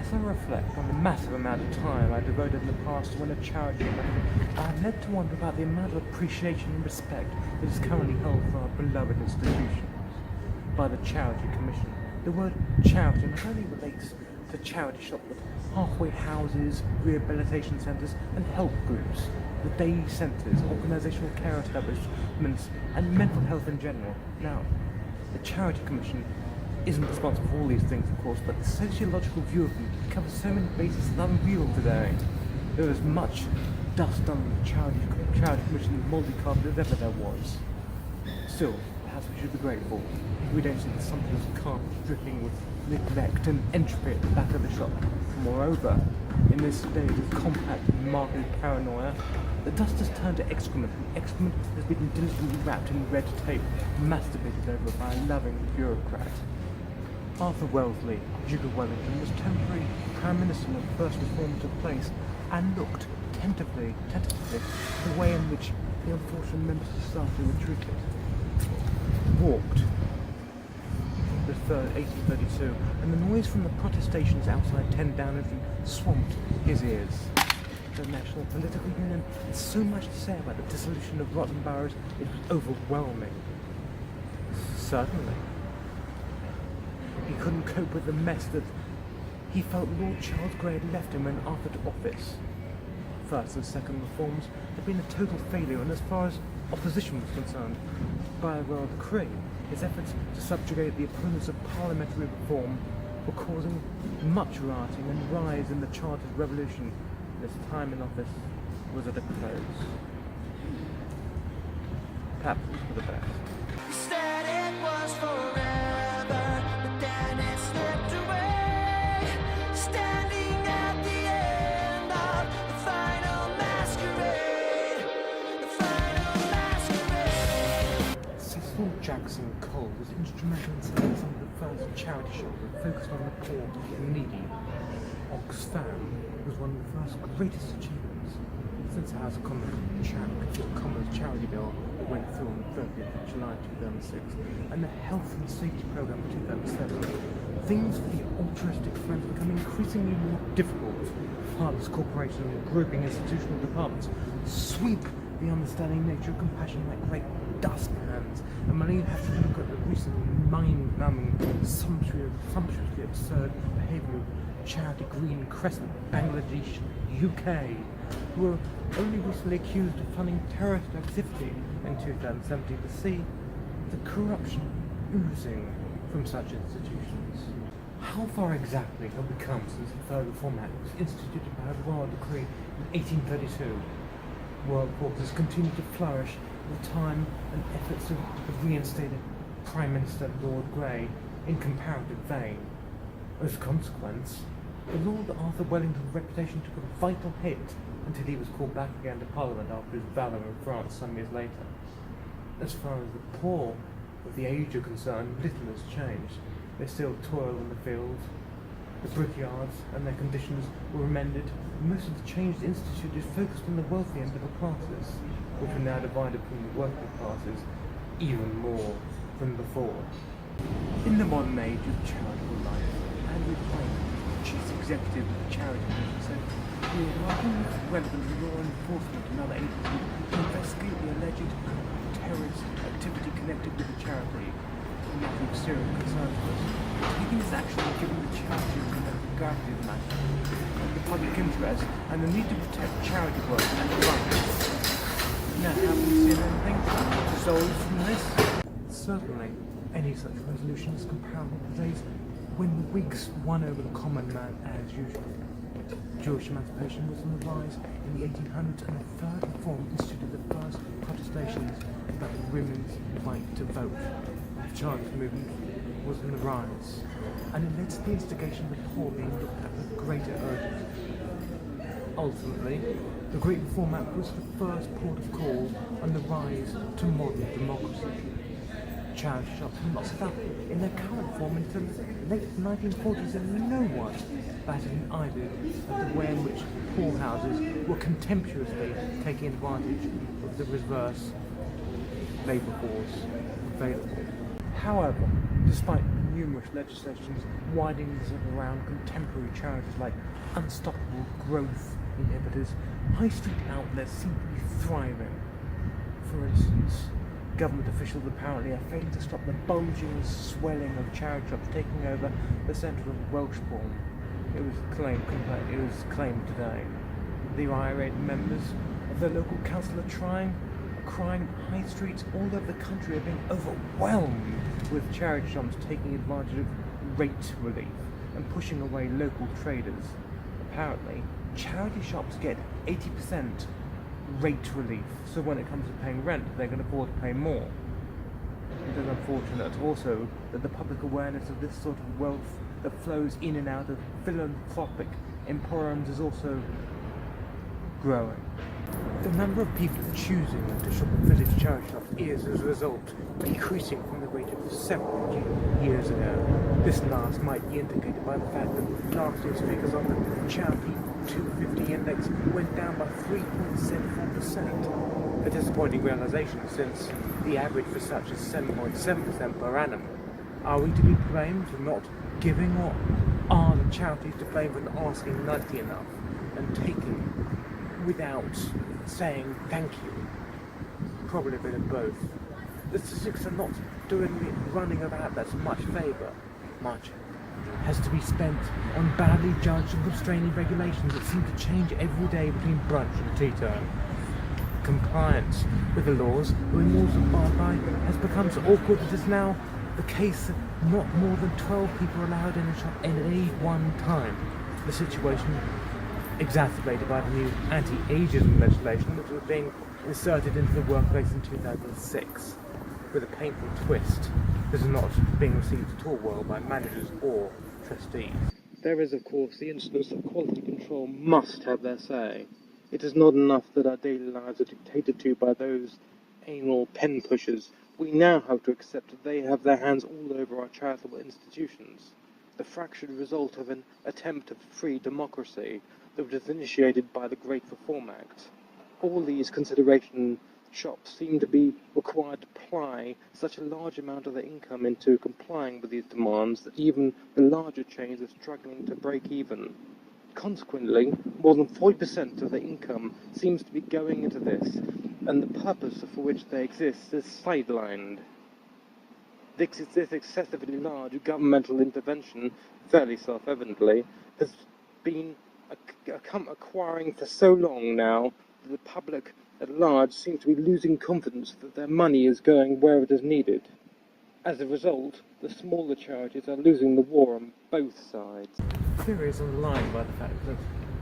As I reflect on the massive amount of time I devoted in the past to win a charity award, I am led to wonder about the amount of appreciation and respect that is currently held for our beloved institutions by the Charity Commission. The word charity not only relates to charity shops, but halfway houses, rehabilitation centres and help groups, the day centres, organisational care establishments and mental health in general. Now, the Charity Commission isn't responsible for all these things, of course, but the sociological view of them covers so many bases that I'm revealed today. There is much dust on the Charity Commission's mouldy carpet as ever there was. Still, perhaps we should be grateful. We don't see the sumptuous carpet dripping with neglect and entropy at the back of the shop. Moreover, in this stage of compact and marketed paranoia, the dust has turned to excrement, and excrement has been diligently wrapped in red tape, masturbated over by a loving bureaucrat. Arthur Wellesley, Duke of Wellington, was temporary Prime Minister when the first reform took place, and looked tentatively at the way in which the unfortunate members of society were treated. Walked the 3rd, 1832, and the noise from the protestations outside 10 Downing Street swamped his ears. The National Political Union had so much to say about the dissolution of rotten boroughs, it was overwhelming. Certainly. He couldn't cope with the mess that he felt Lord Charles Grey had left him when Arthur took office. First and second reforms had been a total failure, and as far as opposition was concerned, by a royal decree, his efforts to subjugate the opponents of parliamentary reform were causing much rioting and rise in the Chartist Revolution. His time in office was at a close. Perhaps it was for the best. Said it was forever, but then it slipped away. Standing at the end of the final masquerade. The final masquerade. Cecil Jackson Cole was instrumental in setting some of the first charity shops that focused on the poor and needy. Oxfam was one of the first greatest achievements since the House of Commons Charity Bill that went through on the 30th of July 2006, and the Health and Safety Programme of 2007. Things for the altruistic friends become increasingly more difficult. Fathers, corporations, and grouping institutional departments sweep the understanding nature of compassion like great dustpans, and many have to look at the recent mind-numbing, sumptuously absurd behaviour of Charity Green Crescent, Bangladesh, UK, who were only recently accused of funding terrorist activity in 2017, to see the corruption oozing from such institutions. How far exactly have we come since the Third Reform Act was instituted by a royal decree in 1832? Workhouses continue to flourish at the time and efforts of the reinstated Prime Minister Lord Grey in comparative vain. As a consequence, the Lord Arthur Wellington's reputation took a vital hit until he was called back again to Parliament after his valour in France some years later. As far as the poor of the age are concerned, little has changed. They still toil in the fields. The brickyards and their conditions were amended. Most of the change instituted is focused on the wealthy and middle classes, which are now divided from the working classes even more than before. In the modern age of charitable life, Andrew Pine, Chief Executive of the Charity Commission, said, "We are working with relevant law enforcement and other agencies to investigate the alleged terrorist activity connected with the charity. A matter of serious concern to us. Taking this action given the charity and the gravity of the matter, and the public interest, and the need to protect charity work and the rights." Now, have we seen anything resolved from this? Certainly, any such resolution is comparable to days when the Whigs won over the common man as usual. Jewish emancipation was on the rise in the 1800s, and the Third Reform instituted the first protestations about the women's right to vote. The Chartist movement was on the rise, and it led to the instigation of the poor being looked at with greater urgency. Ultimately, the Great Reform Act was the first port of call on the rise to modern democracy. Charity shops were not set up in their current form until the late 1940s, and no one batted an eyelid at the way in which poorhouses were contemptuously taking advantage of the reverse labour force available. However, despite numerous legislations widening this around contemporary charities like unstoppable growth inhibitors, high street outlets seem to be thriving. For instance, government officials apparently are failing to stop the bulging swelling of charity shops taking over the centre of Welshbourne. It was claimed today. The irate members of the local council are crying high streets all over the country are being overwhelmed with charity shops taking advantage of rate relief and pushing away local traders. Apparently, charity shops get 80% rate relief, so when it comes to paying rent, they can afford to pay more. It is unfortunate also that the public awareness of this sort of wealth that flows in and out of philanthropic emporiums is also growing. The number of people choosing to shop at village charity shops is, as a result, decreasing from the rate of several years ago. This last might be indicated by the fact that last year's figures on the Charity 250 index went down by 3.74%. A disappointing realization since the average for such is 7.7% per annum. Are we to be blamed for not giving, or are the charities to blame for not asking nicely enough and taking without saying thank you? Probably a bit of both. The statistics are not doing the running about that's much favour. Much has to be spent on badly judged and constraining regulations that seem to change every day between brunch and tea time. Compliance with the laws, when laws are barred by, has become so awkward that it is now the case that not more than 12 people are allowed in a shop at any one time. The situation exacerbated by the new anti-ageism legislation which was being inserted into the workplace in 2006, with a painful twist that is not being received at all well by managers or trustees. There is, of course, the instance that quality control must have their say. It is not enough that our daily lives are dictated to by those anal pen pushers. We now have to accept that they have their hands all over our charitable institutions, the fractured result of an attempt at free democracy that was initiated by the Great Reform Act. All these consideration shops seem to be required to ply such a large amount of their income into complying with these demands that even the larger chains are struggling to break even. Consequently, more than 40% of their income seems to be going into this, and the purpose for which they exist is sidelined. This excessively large governmental intervention, fairly self-evidently, has been acquiring for so long now that the public at large seems to be losing confidence that their money is going where it is needed. As a result, the smaller charities are losing the war on both sides. Fear is underlined by the fact that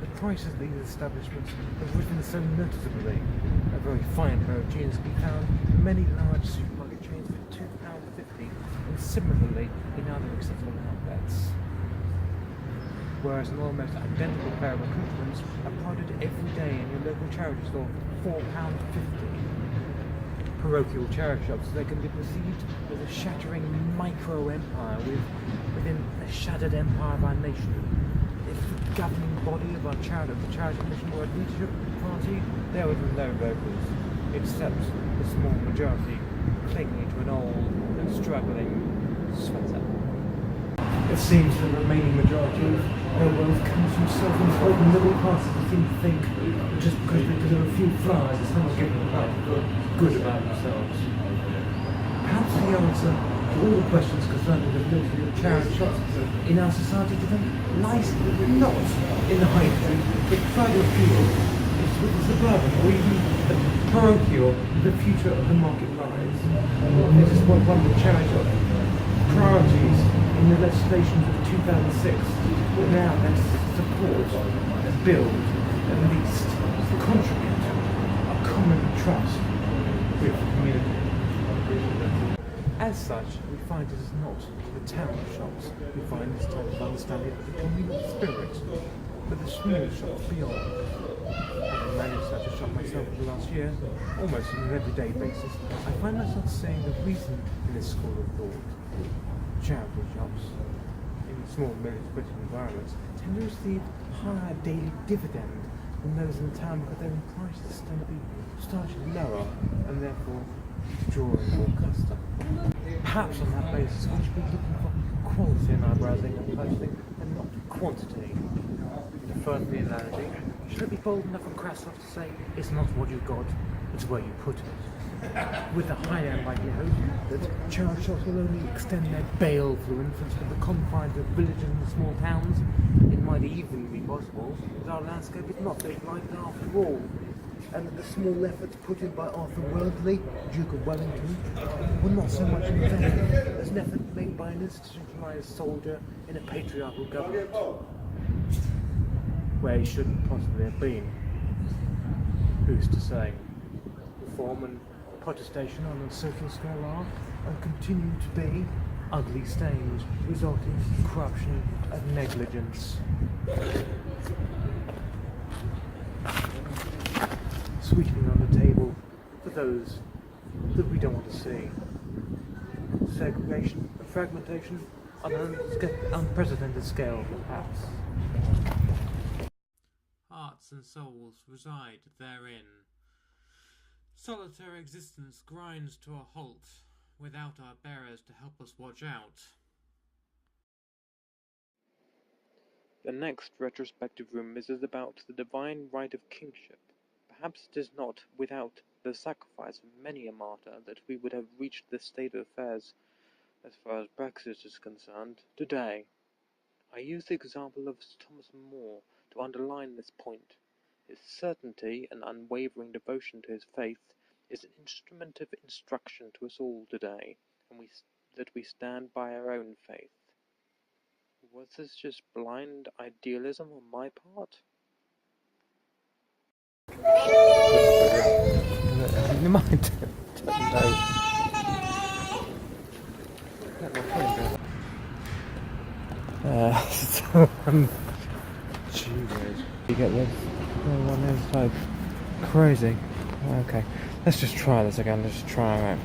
the prices of these establishments have risen so noticeably. A very fine pair of jeans can be found in many large supermarket chains for £2.50 and similarly in other accessible outlets. Whereas an almost identical pair of accoutrements are provided every day in your local charity store for £4.50. Parochial charity shops, they can be perceived as a shattering micro-empire within a shattered empire of our nation. If the governing body of our charity mission were a leadership party, there would be no vocals, except the small majority clinging to an old and struggling sweater. It seems the remaining majority of their wealth comes from self-employed middle classes who seem to think that just because they deliver a few flies, it's not giving them good about themselves. Perhaps the answer to all the questions concerning the ability of charity shops in our society today lies not in the high street, but further afield. It's with the suburban or even the parochial the future of the market lies. This is what one of the charity shop priorities in the legislation of 2006 will now let's support, build, at least contribute a common trust with the community. As such, we find it is not the town shops we find this type of understanding of the communal spirit, but the small shops beyond. Having managed such a shop myself for the last year, almost on an everyday basis, I find myself saying the reason in this school of thought charity shops in small British environments tend to receive higher daily dividend than those in the town because their prices tend to be starting lower and therefore drawing more custom. Perhaps on that basis we should be looking for quality in our browsing and purchasing, and not quantity. To further the analogy, should it be bold enough and crass enough to say, it's not what you got, it's where you put it? With the higher likelihood that charity shops will only extend their baleful influence to the confines of villages and small towns, it might even be possible that our landscape is not so blighted after all, and that the small efforts put in by Arthur Worldly, Duke of Wellington, were not so much in vain as an effort made by an institutionalized soldier in a patriarchal government, where he shouldn't possibly have been. Who's to say? Reform and protestation on a social scale are, and continue to be, ugly stains resulting in corruption and negligence. Sweetening on the table for those that we don't want to see. Segregation and fragmentation on an unprecedented scale, perhaps. Hearts and souls reside therein. Solitary existence grinds to a halt, without our bearers to help us watch out. The next retrospective rumours is about the divine right of kingship. Perhaps it is not without the sacrifice of many a martyr that we would have reached this state of affairs, as far as Baxter is concerned, today. I use the example of Sir Thomas More to underline this point. His certainty and unwavering devotion to his faith is an instrument of instruction to us all today, and that we stand by our own faith. Was this just blind idealism on my part? Never mind. Jesus. You get this? One is like crazy. Okay, let's just try this again. Let's try it out.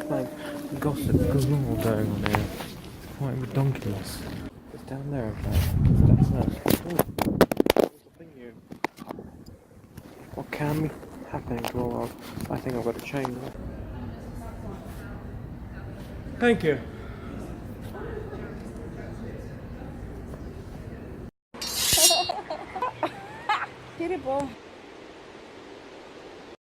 Like gossip galore going on here. It's quite redonkulous. It's down there, in fact. It's down there. What's the thing here? What can be happening to our world? I think I've got to change that. Thank you. Beautiful.